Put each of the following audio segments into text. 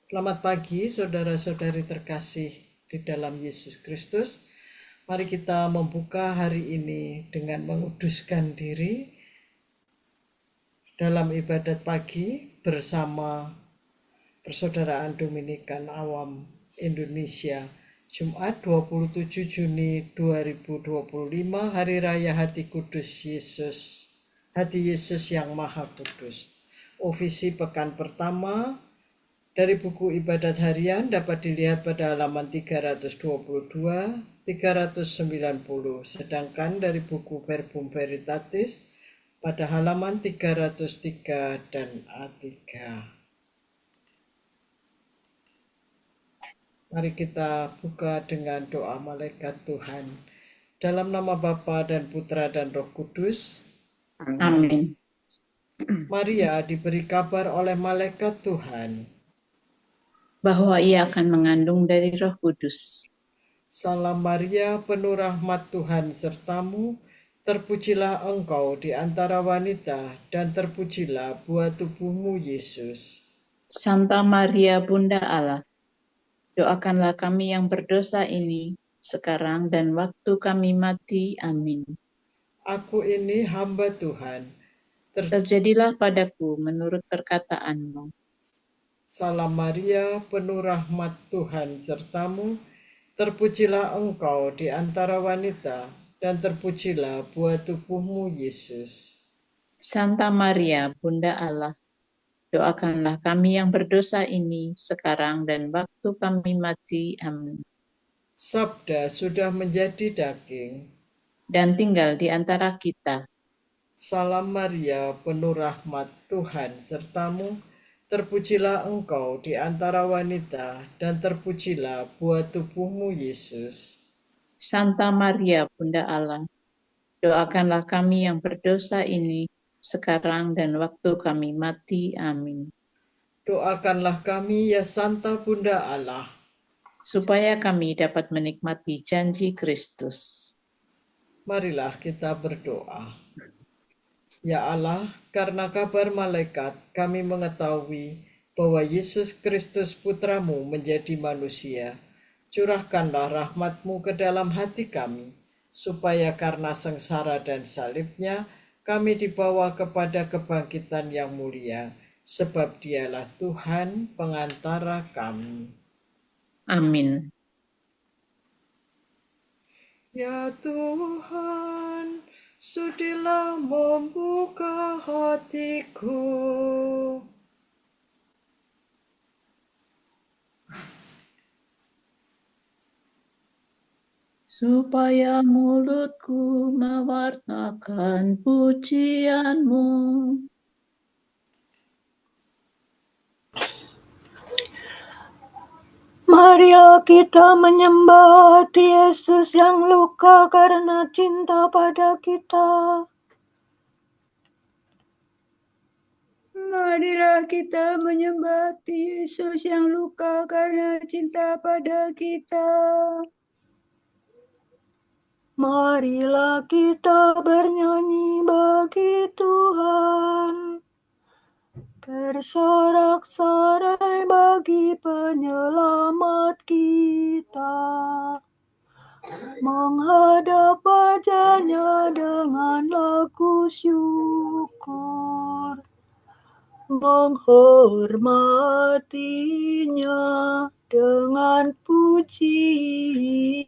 Selamat pagi saudara-saudari terkasih di dalam Yesus Kristus. Mari kita membuka hari ini dengan menguduskan diri dalam ibadat pagi bersama Persaudaraan Dominikan Awam Indonesia. Jumat 27 Juni 2025, Hari Raya Hati Kudus Yesus, Hati Yesus yang Maha Kudus. Ofisi pekan pertama dari buku ibadat harian dapat dilihat pada halaman 322, 390, sedangkan dari buku Verbum Veritatis pada halaman 303 dan A3. Mari kita buka dengan doa malaikat Tuhan. Dalam nama Bapa dan Putra dan Roh Kudus. Amin. Maria diberi kabar oleh malaikat Tuhan Bahwa ia akan mengandung dari Roh Kudus. Salam Maria, penuh rahmat Tuhan sertamu, terpujilah engkau di antara wanita, dan terpujilah buah tubuhmu Yesus. Santa Maria Bunda Allah, doakanlah kami yang berdosa ini, sekarang dan waktu kami mati. Amin. Aku ini hamba Tuhan. Terjadilah padaku menurut perkataanmu. Salam Maria, penuh rahmat Tuhan sertamu, terpujilah engkau di antara wanita, dan terpujilah buah tubuhmu Yesus. Santa Maria Bunda Allah, doakanlah kami yang berdosa ini, sekarang dan waktu kami mati. Amin. Sabda sudah menjadi daging Dan tinggal di antara kita. Salam Maria, penuh rahmat Tuhan sertamu, terpujilah engkau di antara wanita, dan terpujilah buah tubuhmu Yesus. Santa Maria Bunda Allah, doakanlah kami yang berdosa ini, sekarang dan waktu kami mati. Amin. Doakanlah kami ya Santa Bunda Allah, Supaya kami dapat menikmati janji Kristus. marilah kita berdoa. Ya Allah, karena kabar malaikat kami mengetahui bahwa Yesus Kristus Putramu menjadi manusia. Curahkanlah rahmat-Mu ke dalam hati kami, supaya karena sengsara dan salibnya kami dibawa kepada kebangkitan yang mulia, sebab Dialah Tuhan pengantara kami. Amin. Ya Tuhan, sudilah membuka hatiku, supaya mulutku mewartakan pujian-Mu. Mari kita menyembah hati Yesus yang luka karena cinta pada kita. Marilah kita menyembah hati Yesus yang luka karena cinta pada kita. Marilah kita bernyanyi bagi Tuhan, bersorak-sorai bagi penyelamat kita, menghadap wajah-Nya dengan lagu syukur, menghormatinya dengan pujian.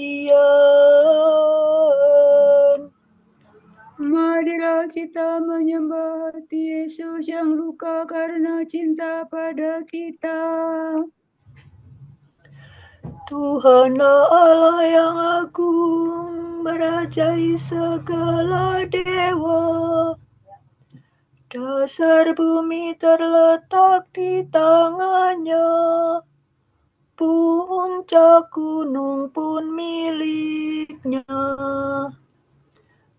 Marilah kita menyembah hati Yesus yang luka karena cinta pada kita. Tuhanlah Allah yang agung, merajai segala dewa. Dasar bumi terletak di tangan-Nya, puncak gunung pun milik-Nya.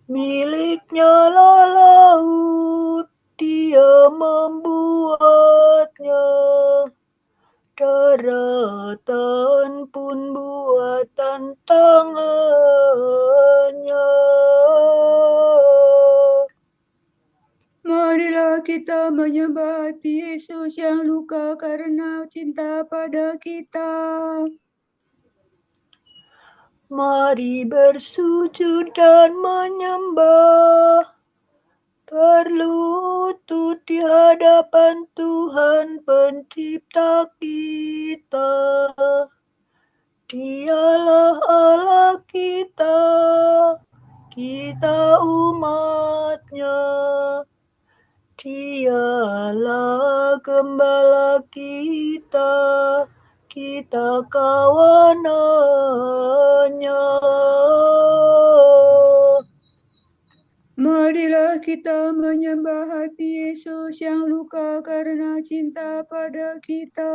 Milik-Nya lah laut, Dia membuatnya. Daratan pun buatan tangan-Nya. Marilah Marilah kita menyembah Yesus yang luka karena cinta pada kita. Mari bersujud dan menyembah, berlutut di hadapan Tuhan Pencipta kita. Dialah Allah kita, kita umatnya. Dialah gembala kita, kita kawanannya. Marilah kita menyembah hati Yesus yang luka karena cinta pada kita.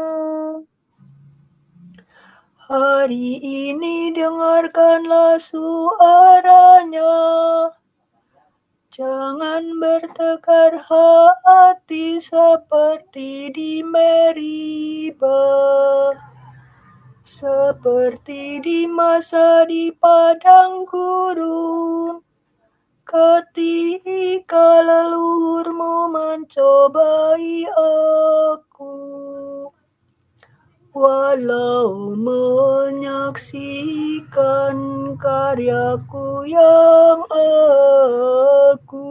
Hari ini dengarkanlah suaranya. Jangan bertekar hati seperti di Meriba, seperti di masa di padang gurun, ketika leluhurmu mencobai aku. Walau menyaksikan karyaku yang agung.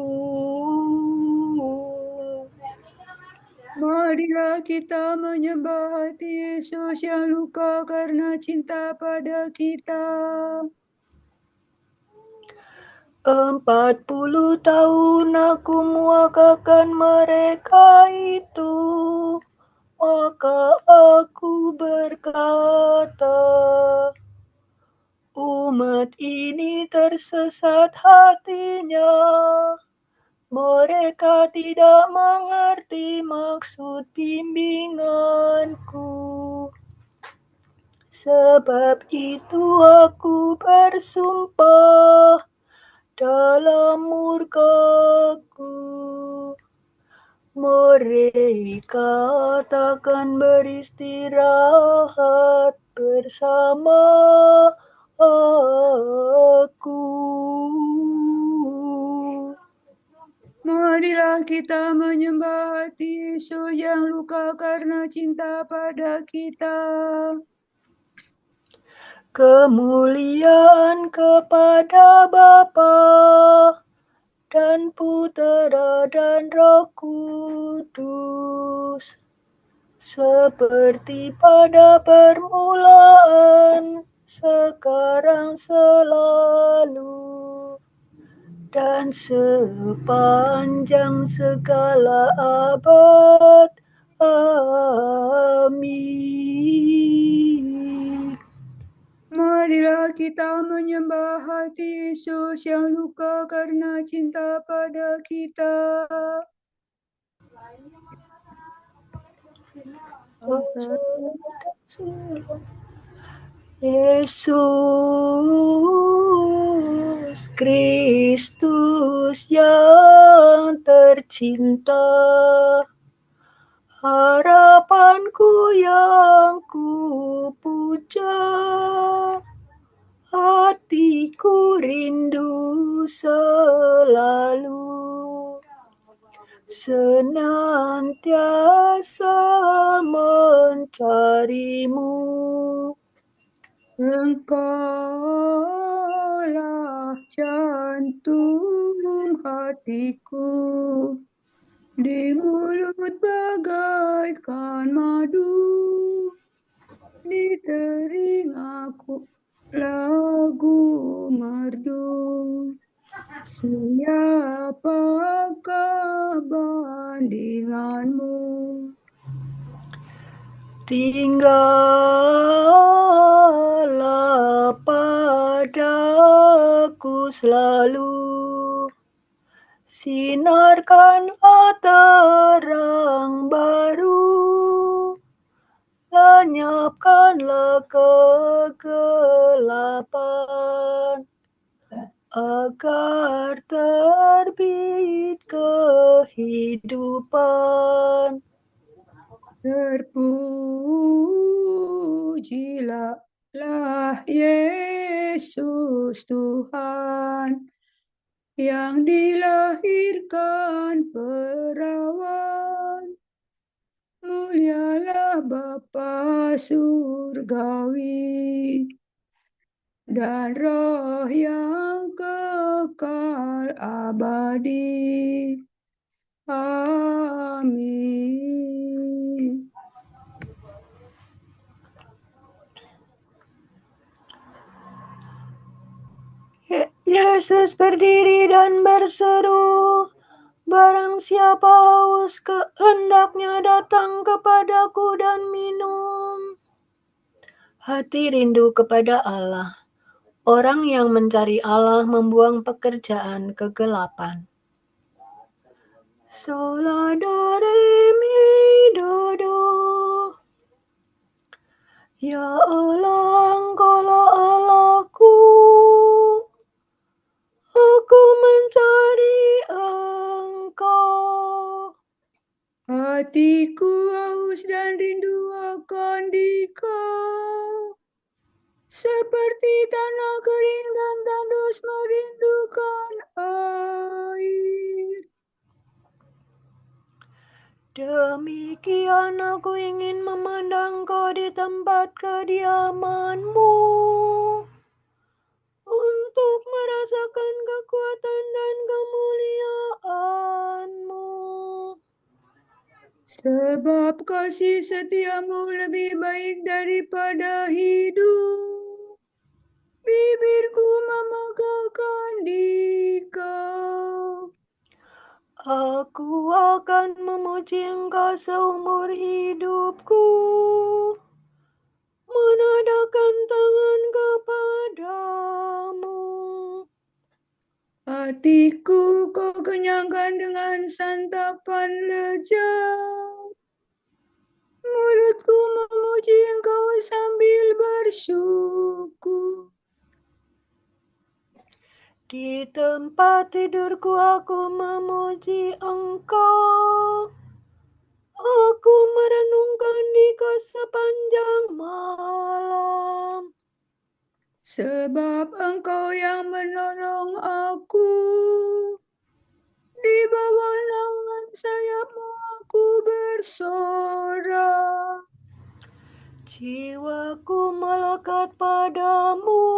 Marilah kita menyembah hati Yesus yang luka karena cinta pada kita. 40 tahun aku muakakan mereka itu, maka aku berkata, umat ini tersesat hatinya. Mereka tidak mengerti maksud bimbinganku. Sebab itu aku bersumpah dalam murkaku, mereka takkan beristirahat bersama aku. Marilah kita menyembah hati Yesus yang luka karena cinta pada kita. Kemuliaan kepada Bapa dan Putera dan Roh Kudus, seperti pada permulaan, sekarang, selalu, dan sepanjang segala abad. Amin. Marilah kita menyembah hati Yesus yang luka karena cinta pada kita. Yesus Kristus yang tercinta, harapanku yang ku puja, hatiku rindu selalu senantiasa mencarimu. Engkaulah jantung hatiku, di mulut bagaikan madu, di telingaku lagu merdu. Siapakah bandinganmu? Tinggallah padaku selalu, sinarkanlah terang baru, lenyapkanlah kegelapan, agar terbit kehidupan. Terpujilah Yesus Tuhan, yang dilahirkan perawan. Mulialah Bapa surgawi dan Roh yang kekal abadi. Amin. Yesus berdiri dan berseru, "Barang siapa haus, hendaknya datang kepadaku dan minum." Hati rindu kepada Allah. Orang yang mencari Allah membuang pekerjaan kegelapan. Sola do re mi do do. Ya Allah, Engkaulah Allahku. Aku mencari Engkau. Hatiku haus dan rindu akan Dikau, seperti tanah kering dan tandus merindukan air. Demikian aku ingin memandang Kau di tempat kediaman-Mu, untuk merasakan kekuatan dan kemuliaan-Mu. Sebab kasih setiamu lebih baik daripada hidup. Bibirku memakamkan Dikau. Aku akan memuji Engkau seumur hidupku, menadahkan tangan kepadamu. Hatiku Kau kenyangkan dengan santapan lezat. Mulutku memuji Engkau sambil bersyukur. Di tempat tidurku aku memuji Engkau. Aku merenungkan Dikau sepanjang malam. Sebab Engkau yang menolong aku. Di bawah naungan sayap-Mu aku bersorak. Jiwaku melekat padamu.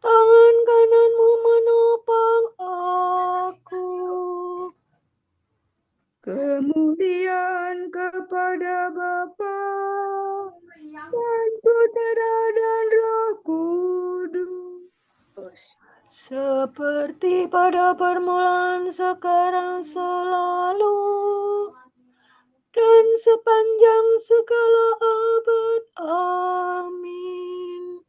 Tangan kanan-Mu menopang aku. Kemudian kepada Bapa dan Putera dan Roh Kudus. Seperti pada permulaan, sekarang, selalu, dan sepanjang segala abad. Amin.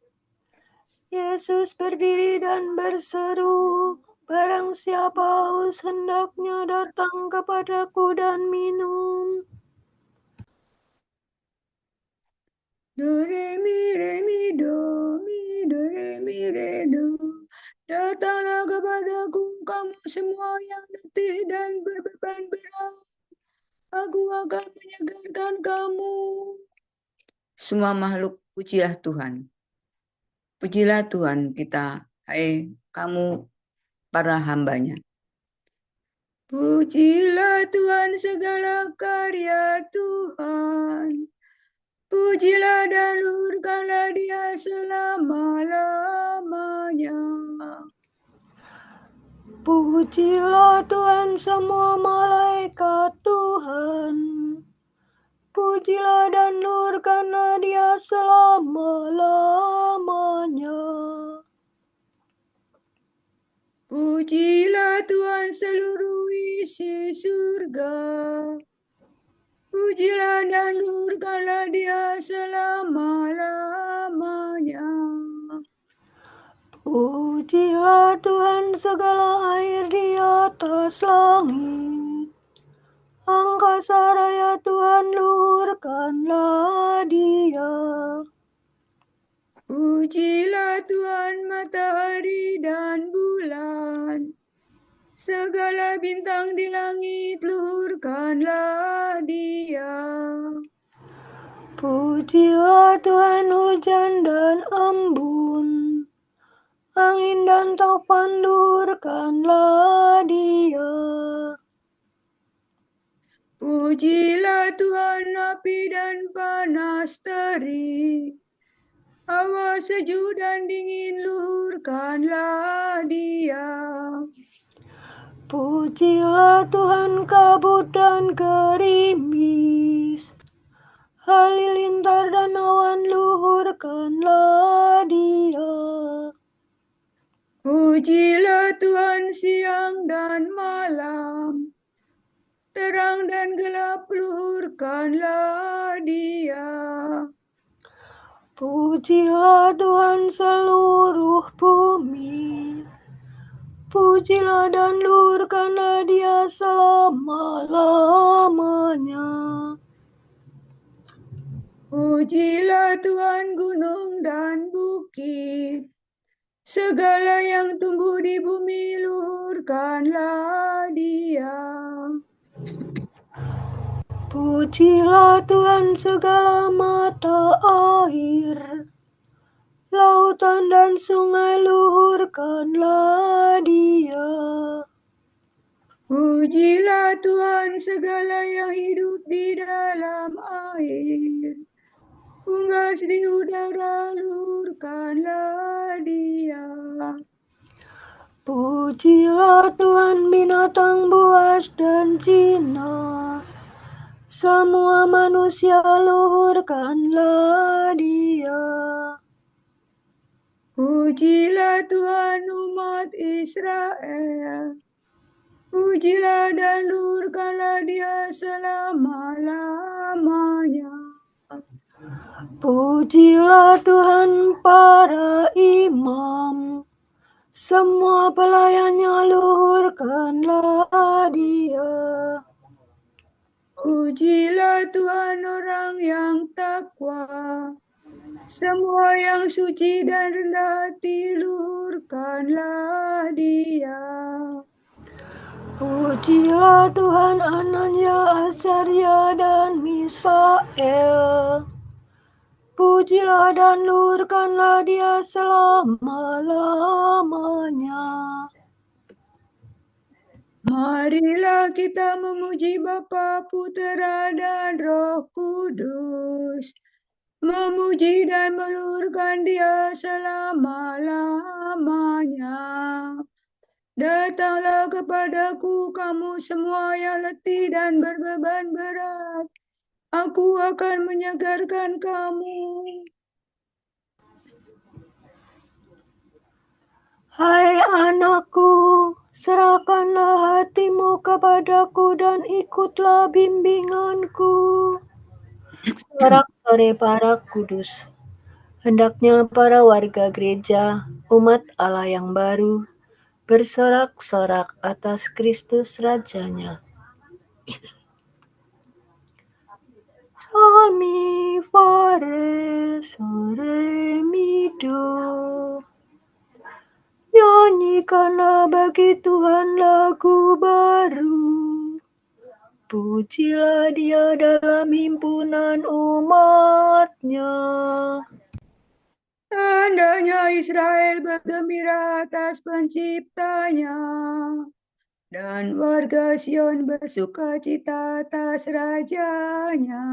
Yesus berdiri dan berseru, "Barang siapa haus, hendaknya datang kepadaku dan minum." Do re mi do re do. Datanglah kepadaku kamu semua yang letih dan berbeban berat. Aku akan menyegarkan kamu. Semua makhluk pujilah Tuhan. Pujilah Tuhan kita, hai kamu para hambanya. Pujilah Tuhan segala karya Tuhan. Pujilah dan luhurkanlah Dia selama-lamanya. Pujilah Tuhan semua malaikat Tuhan. Pujilah dan luhurkanlah Dia selama-lamanya. Pujilah Tuhan seluruh isi surga. Pujilah dan luhurkanlah Dia selama-lamanya. Pujilah Tuhan segala air di atas langit. Angkasa raya Tuhan, luhurkanlah Dia. Pujilah Tuhan matahari dan bulan. Segala bintang di langit, luhurkanlah Dia. Pujilah Tuhan hujan dan embun. Angin dan taufan luhurkanlah Dia. Pujilah Tuhan api dan panas terik, hawa sejuk dan dingin luhurkanlah Dia. Pujilah Tuhan kabut dan gerimis, halilintar dan awan luhurkanlah Dia. Pujilah Tuhan siang dan malam, terang dan gelap luhurkanlah Dia. Pujilah Tuhan seluruh bumi, pujilah dan luhurkanlah Dia selama-lamanya. Pujilah Tuhan gunung dan bukit, segala yang tumbuh di bumi luhurkanlah Dia. Pujilah Tuhan segala mata air, lautan dan sungai luhurkanlah Dia. Pujilah Tuhan segala yang hidup di dalam air, unggas di udara luhurkanlah Dia. Pujilah Tuhan binatang buas dan jinak, semua manusia luhurkanlah Dia. Pujilah Tuhan umat Israel, pujilah dan luhurkanlah Dia selama-lamanya. Pujilah Tuhan para imam, semua pelayannya luhurkanlah Dia. Pujilah Tuhan orang yang takwa, semua yang suci dan rendah hati luhurkanlah Dia. Pujilah Tuhan Anania, Azaria dan Misael, pujilah dan luhurkanlah Dia selama-lamanya. Marilah kita memuji Bapa, Putera, dan Roh Kudus, memuji dan meluhurkan Dia selama-lamanya. Datanglah kepadaku kamu semua yang letih dan berbeban berat, aku akan menyegarkan kamu. Hai anakku, serahkanlah hatimu kepadaku dan ikutlah bimbinganku. Sorak-sore para kudus. Hendaknya para warga gereja, umat Allah yang baru, bersorak-sorak atas Kristus Rajanya. Sol mi fa re sol re mi do. Nyanyikanlah bagi Tuhan lagu baru. Pujilah Dia dalam himpunan umat-Nya. Tandanya Israel bergembira atas penciptanya, dan warga Sion bersuka cita atas rajanya.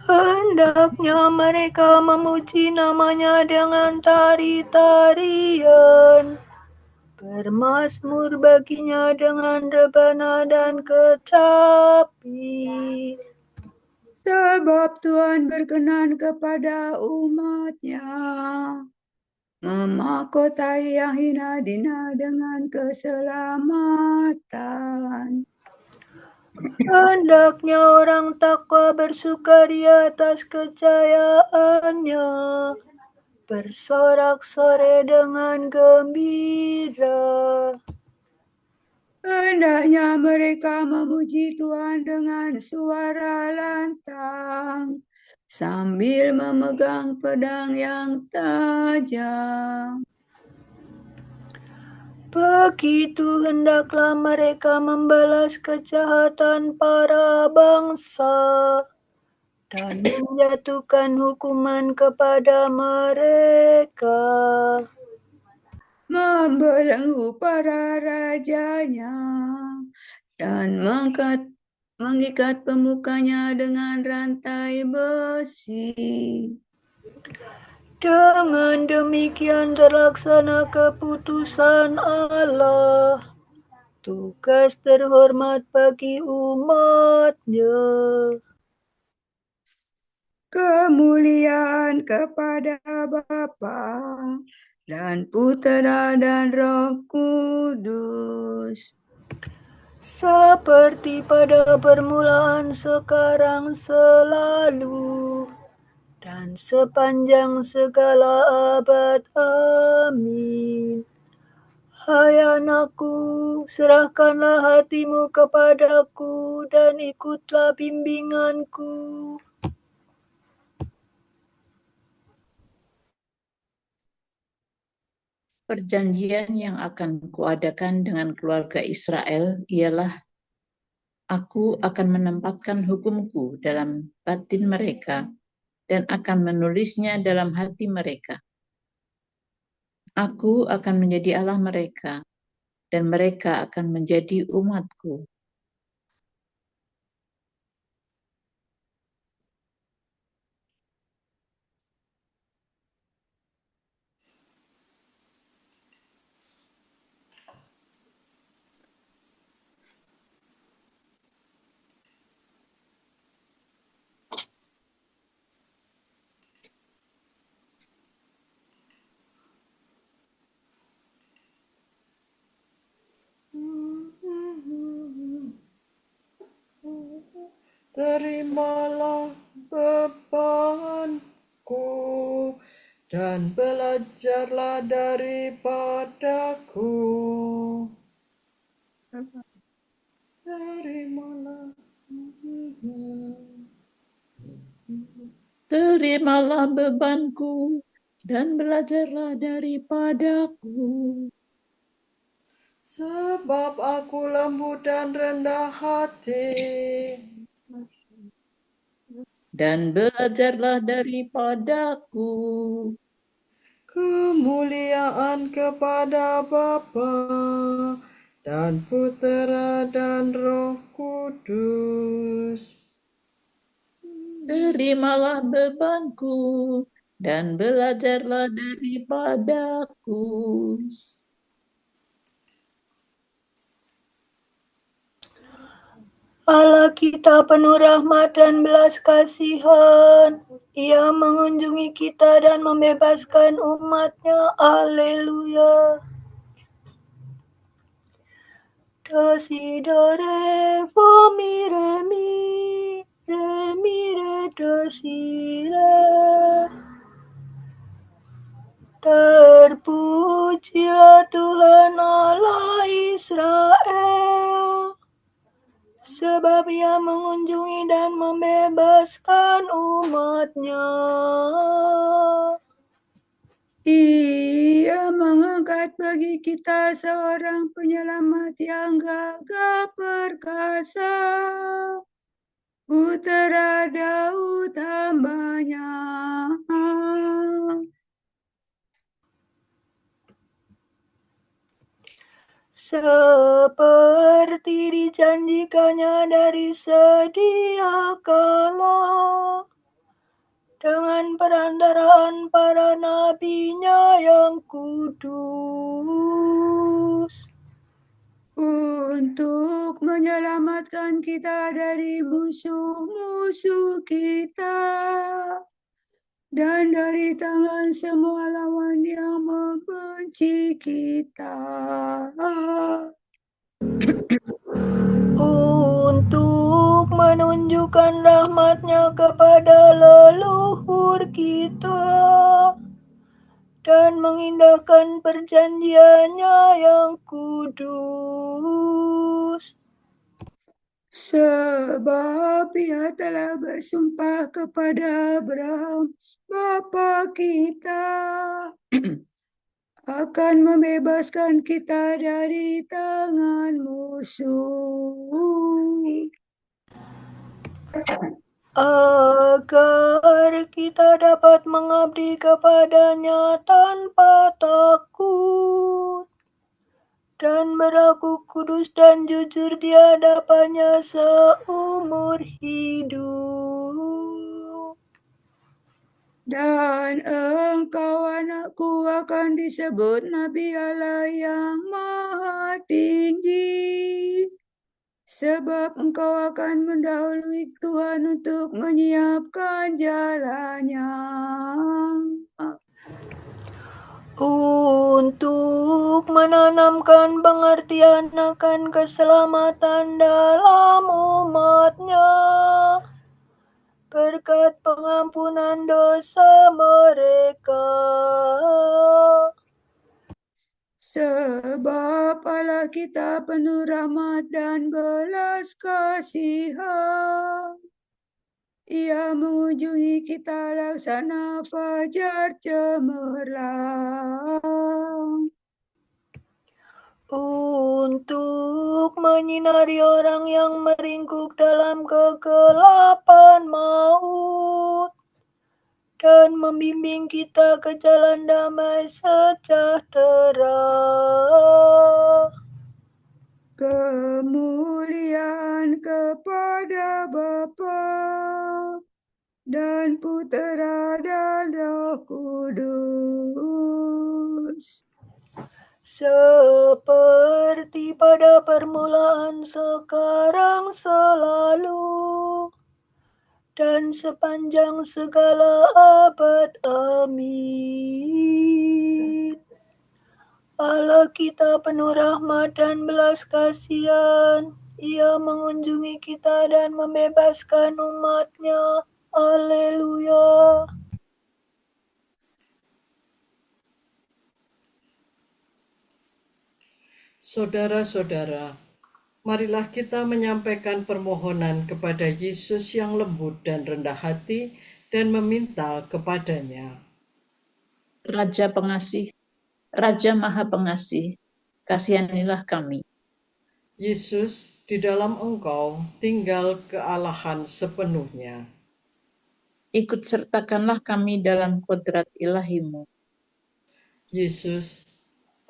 Hendaknya mereka memuji namanya dengan tari-tarian, bermazmur baginya dengan rebana dan kecapi. Sebab Tuhan berkenan kepada umat-Nya, memahkotai yang hina dina dengan keselamatan. Hendaknya orang takwa bersukaria atas kejayaannya, bersorak-sorai dengan gembira. Hendaknya mereka memuji Tuhan dengan suara lantang, sambil memegang pedang yang tajam. Begitu hendaklah mereka membalas kejahatan para bangsa, dan menjatuhkan hukuman kepada mereka, membelenggu para rajanya, dan mengikat pemukanya dengan rantai besi. Dengan demikian terlaksana keputusan Allah, tugas terhormat bagi umat-Nya. Kemuliaan kepada Bapa dan Putera dan Roh Kudus, Seperti pada permulaan, sekarang, selalu, dan sepanjang segala abad. Amin. Hai anakku, serahkanlah hatimu kepadaku dan ikutlah bimbinganku. Perjanjian yang akan kuadakan dengan keluarga Israel ialah Aku akan menempatkan hukumku dalam batin mereka dan akan menulisnya dalam hati mereka. Aku akan menjadi Allah mereka dan mereka akan menjadi umatku. Terimalah bebanku dan belajarlah daripadaku. Terimalah. Terimalah bebanku dan belajarlah daripadaku. Sebab aku lembut dan rendah hati. Dan belajarlah daripadaku. Kemuliaan kepada Bapa dan Putera dan Roh Kudus. Terimalah bebanku dan belajarlah daripadaku. Allah kita penuh rahmat dan belas kasihan. Ia mengunjungi kita dan membebaskan umat-Nya. Haleluya. Do, si, do, re, fa, mi, re, mi. Re, mi, re, do, si, re. Terpujilah Tuhan Allah Israel, sebab Ia mengunjungi dan membebaskan umat-Nya. Ia mengangkat bagi kita seorang penyelamat yang gagah perkasa, Putera Daud hamba-Nya. Seperti dijanjikannya dari sedia kala, dengan perantaraan para nabi-Nya yang kudus, untuk menyelamatkan kita dari musuh-musuh kita dan dari tangan semua lawan yang membenci kita, untuk menunjukkan rahmat-Nya kepada leluhur kita dan mengindahkan perjanjian-Nya yang kudus. sebab Ia telah bersumpah kepada Abraham, bapa kita, akan membebaskan kita dari tangan musuh. agar kita dapat mengabdi kepadanya tanpa takut dan berlaku kudus dan jujur di hadapannya seumur hidup. Dan engkau anakku akan disebut Nabi Allah yang Maha Tinggi, sebab engkau akan mendahului Tuhan untuk menyiapkan jalannya, untuk menanamkan pengertian akan keselamatan dalam umatnya, berkat pengampunan dosa mereka. Sebab Allah kita penuh rahmat dan belas kasihan. Ia mengunjungi kita laksana fajar cemerlang, Untuk menyinari orang yang meringkuk dalam kegelapan maut dan membimbing kita ke jalan damai sejahtera. kemuliaan kepada Bapa dan Putera dan Roh Kudus, Seperti pada permulaan, sekarang, selalu, dan sepanjang segala abad. Amin. Allah kita penuh rahmat dan belas kasihan. Ia mengunjungi kita dan membebaskan umatnya. Haleluya. Saudara-saudara, marilah kita menyampaikan permohonan kepada Yesus yang lembut dan rendah hati dan meminta kepadanya. Raja pengasih, Raja Maha Pengasih, kasihanilah kami. Yesus, di dalam Engkau tinggal kealahan sepenuhnya. Ikut sertakanlah kami dalam kodrat ilahi-Mu. Yesus,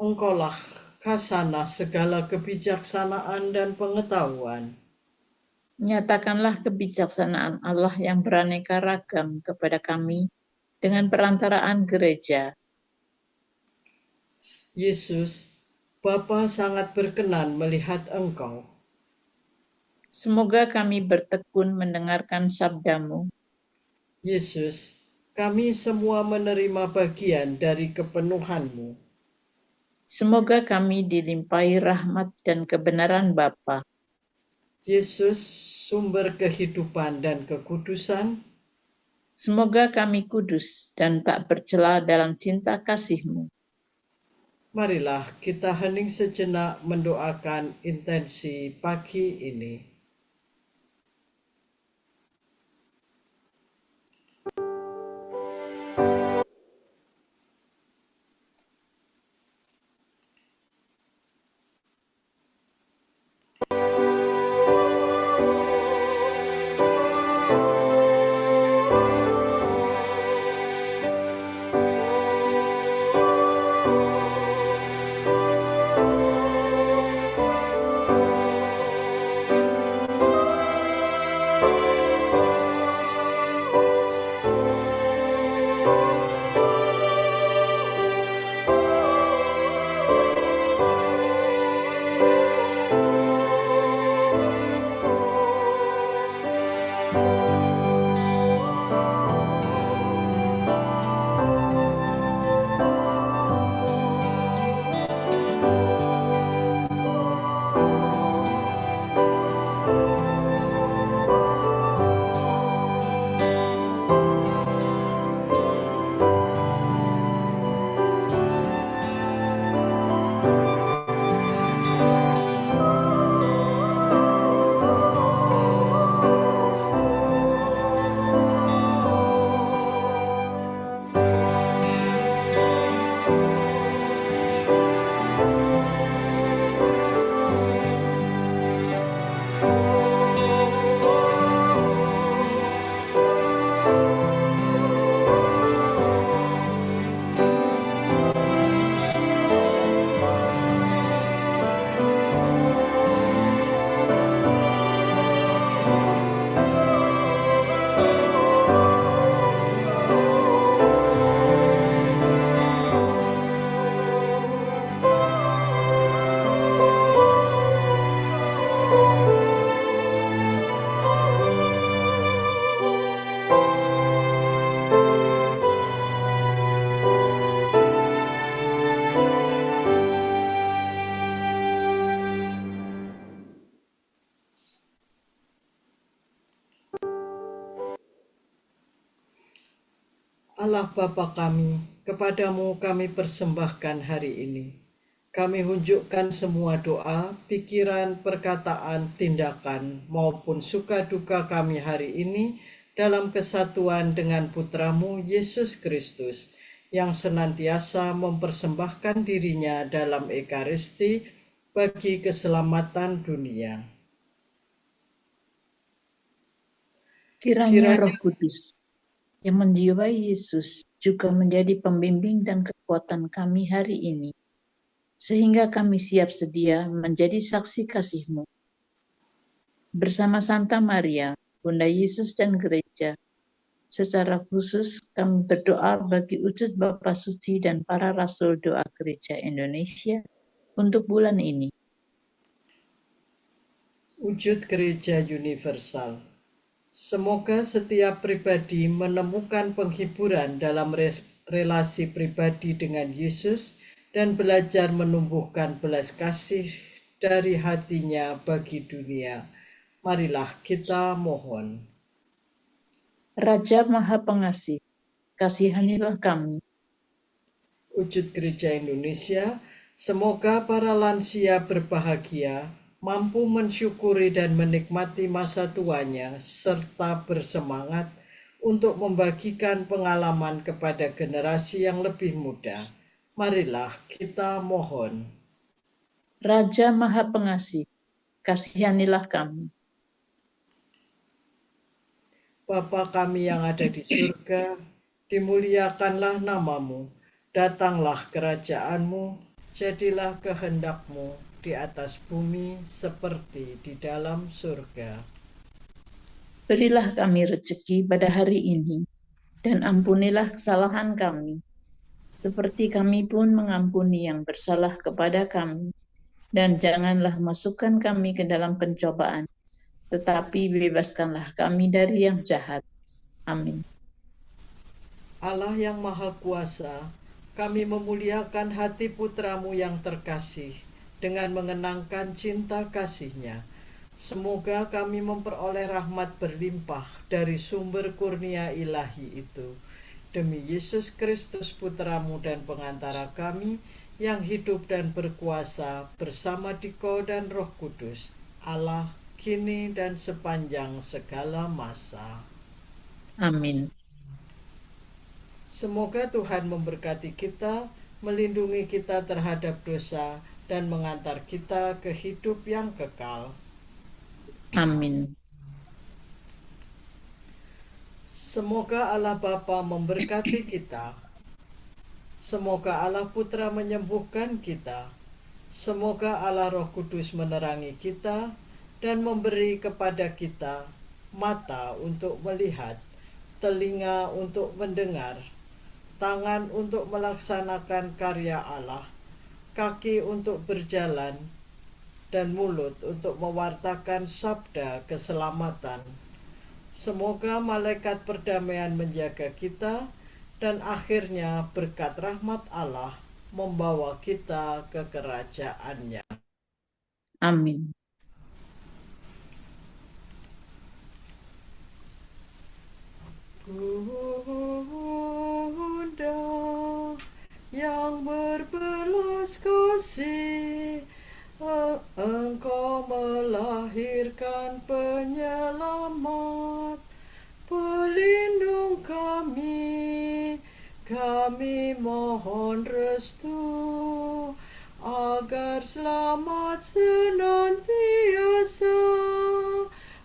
Engkaulah khazanah segala kebijaksanaan dan pengetahuan. Nyatakanlah kebijaksanaan Allah yang beraneka ragam kepada kami dengan perantaraan gereja. Yesus, Bapa sangat berkenan melihat Engkau. Semoga kami bertekun mendengarkan sabda-Mu. Yesus, kami semua menerima bagian dari kepenuhan-Mu. Semoga kami dilimpahi rahmat dan kebenaran Bapa. Yesus, sumber kehidupan dan kekudusan. Semoga kami kudus dan tak bercela dalam cinta kasih-Mu. Marilah kita hening sejenak mendoakan intensi pagi ini. Allah Bapa kami, kepadamu kami persembahkan hari ini. Kami hunjukkan semua doa, pikiran, perkataan, tindakan, maupun suka duka kami hari ini dalam kesatuan dengan Putramu Yesus Kristus, yang senantiasa mempersembahkan dirinya dalam Ekaristi bagi keselamatan dunia. Kiranya Roh Kudus yang menjiwai Yesus juga menjadi pembimbing dan kekuatan kami hari ini, sehingga kami siap sedia menjadi saksi kasih-Mu. Bersama Santa Maria, Bunda Yesus dan Gereja, secara khusus kami berdoa bagi wujud Bapa Suci dan para Rasul Doa Gereja Indonesia untuk bulan ini. Wujud Gereja Universal. Semoga setiap pribadi menemukan penghiburan dalam relasi pribadi dengan Yesus dan belajar menumbuhkan belas kasih dari hatinya bagi dunia. Marilah kita mohon. Raja Maha Pengasih, kasihanilah kami. Wujud Gereja Indonesia, semoga para lansia berbahagia, mampu mensyukuri dan menikmati masa tuanya, serta bersemangat untuk membagikan pengalaman kepada generasi yang lebih muda. Marilah kita mohon. Raja Maha Pengasih, kasihanilah kami. Bapa kami yang ada di surga, dimuliakanlah namamu, datanglah kerajaanmu, jadilah kehendak-Mu di atas bumi seperti di dalam surga. Berilah kami rezeki pada hari ini, dan ampunilah kesalahan kami, seperti kami pun mengampuni yang bersalah kepada kami. Dan janganlah masukkan kami ke dalam pencobaan, tetapi bebaskanlah kami dari yang jahat. Amin. Allah yang Maha Kuasa, kami memuliakan hati Putramu yang terkasih dengan mengenangkan cinta kasih-Nya. Semoga kami memperoleh rahmat berlimpah dari sumber kurnia ilahi itu. Demi Yesus Kristus Putramu dan pengantara kami, yang hidup dan berkuasa bersama Dikau dan Roh Kudus, Allah, kini dan sepanjang segala masa. Amin. Semoga Tuhan memberkati kita, melindungi kita terhadap dosa, dan mengantar kita ke hidup yang kekal. Amin. Semoga Allah Bapa memberkati kita. Semoga Allah Putra menyembuhkan kita. Semoga Allah Roh Kudus menerangi kita dan memberi kepada kita mata untuk melihat, telinga untuk mendengar, tangan untuk melaksanakan karya Allah, kaki untuk berjalan, dan mulut untuk mewartakan sabda keselamatan. Semoga malaikat perdamaian menjaga kita, dan akhirnya berkat rahmat Allah membawa kita ke kerajaan-Nya. Amin. Bunda yang berbelas kasih, Engkau melahirkan penyelamat, pelindung kami. Kami mohon restu agar selamat senantiasa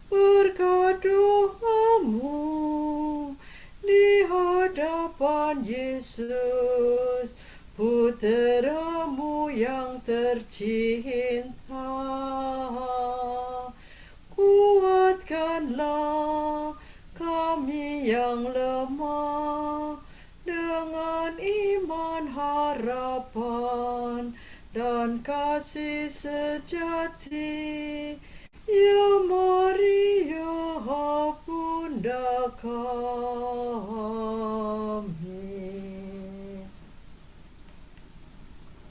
berkat doa-Mu di hadapan Yesus, Putra-Mu yang tercinta. Kuatkanlah kami yang lemah dengan iman, harapan, dan kasih sejati. Ya Maria, Bunda kami.